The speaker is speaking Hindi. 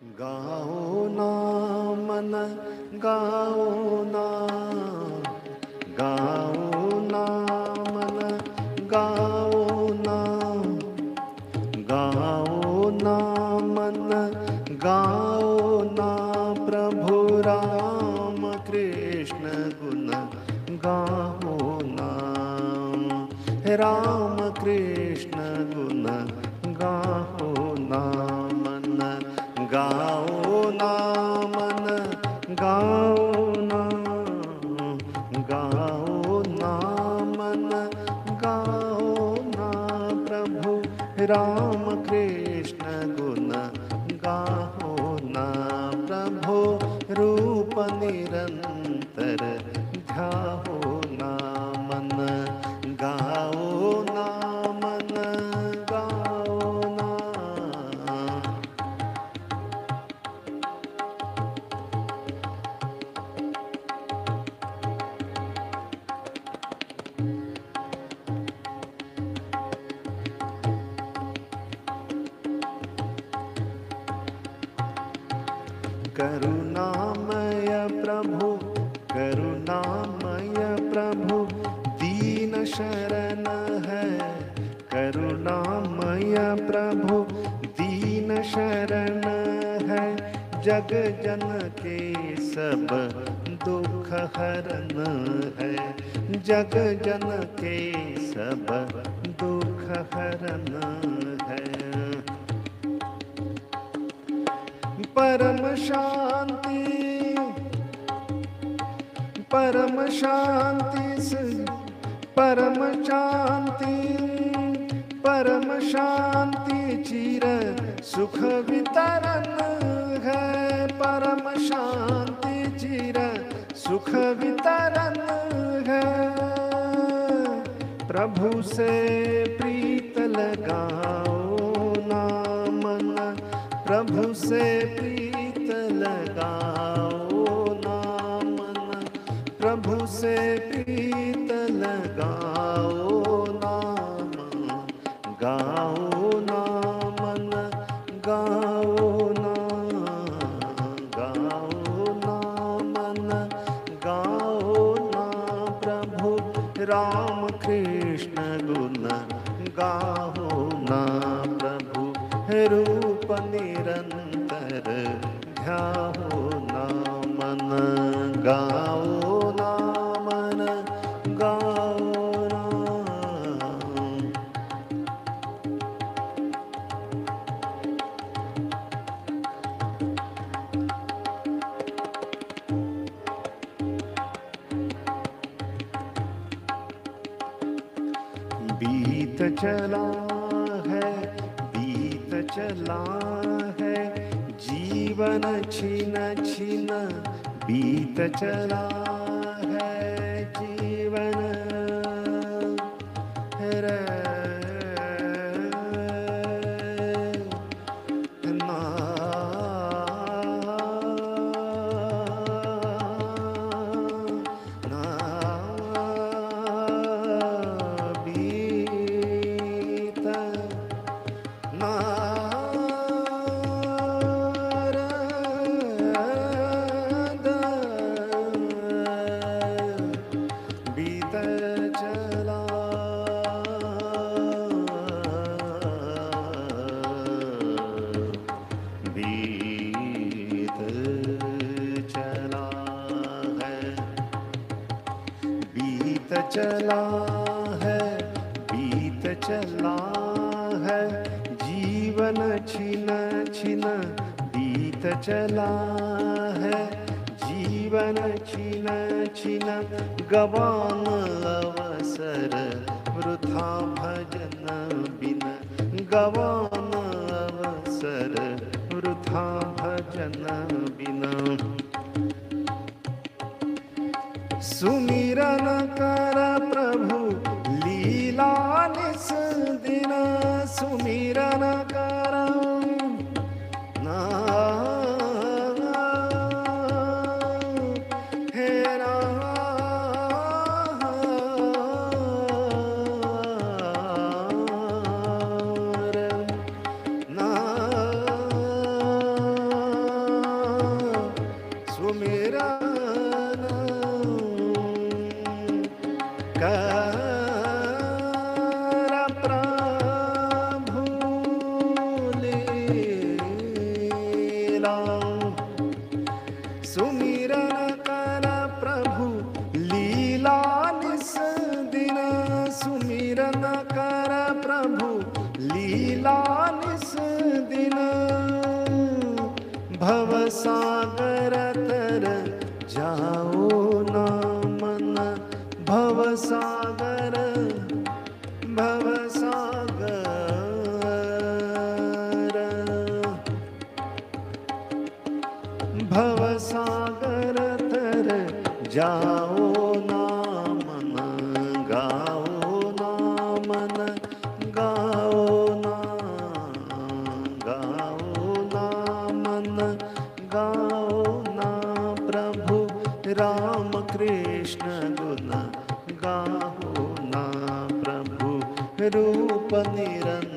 गाओ ना मन गाओ ना, गाओ ना मन गाओ ना, गाओ ना मन गाओ ना, प्रभु राम कृष्ण गुण गाओ ना, राम कृष्ण गुण गाओ ना, मन गाओ ना, मन गाओ ना, गाओ ना मन गाओ ना, प्रभु राम कृष्ण गुण गाओ ना, प्रभु रूप निरंतर ध्याओ ना, मन गाओ ना, मन गाओ ना। करुणामय प्रभु, करुणामय प्रभु, दीन शरण है, करुणामय प्रभु दीन शरण है, जग जन के सब दुख हरण है, जग जन के सब दुख हरण है। परम शांति, परम शांति, परम शांति, परम शांति चिर सुख वितरण है, परम शांति चिर सुख वितरण है, प्रभु से प्रीत लगाओ ना मन, प्रभु से प्रीत लगाओ ना मन, प्रभु से प्रीत लगाओ ना मन, गाओ ना मन गाओ ना, गाओ ना मन गाओ ना, प्रभु राम कृष्ण गुण गाओ ना, प्रभु रूप निरंतर ध्याओ ना, मन गाओ ना, मन गाओ ना। बीत चला है, बीत चला है, जीवन छिन छिन बीत चला है, जीवन रे ना ना बीत ना बीत चला, बीत चला है, बीत चला है, बीत चला है, जीवन छिन छिन बीत चला है, जीवन छिन छिन गवान अवसर वृथा भजन बिन, गवान अवसर वृथा भजन बिन, सुमिरन कर प्रभु लीला निस दिन, सुमिरन कर ना हे राम ना कर प्रभु लीला, सुमिरन कर प्रभु लीला निस दिन, सुमिरन कर प्रभु लीला निस दिन, भव सागर तर जाओ ना मन, भव सागर, भव सागर, भव सागर तर जाओ ना मन, गाओ ना मन, गाओ ना, गाओ ना मन, गाओ ना प्रभु राम कृष्ण गुण, गाओ ना प्रभु रूप निरंतर।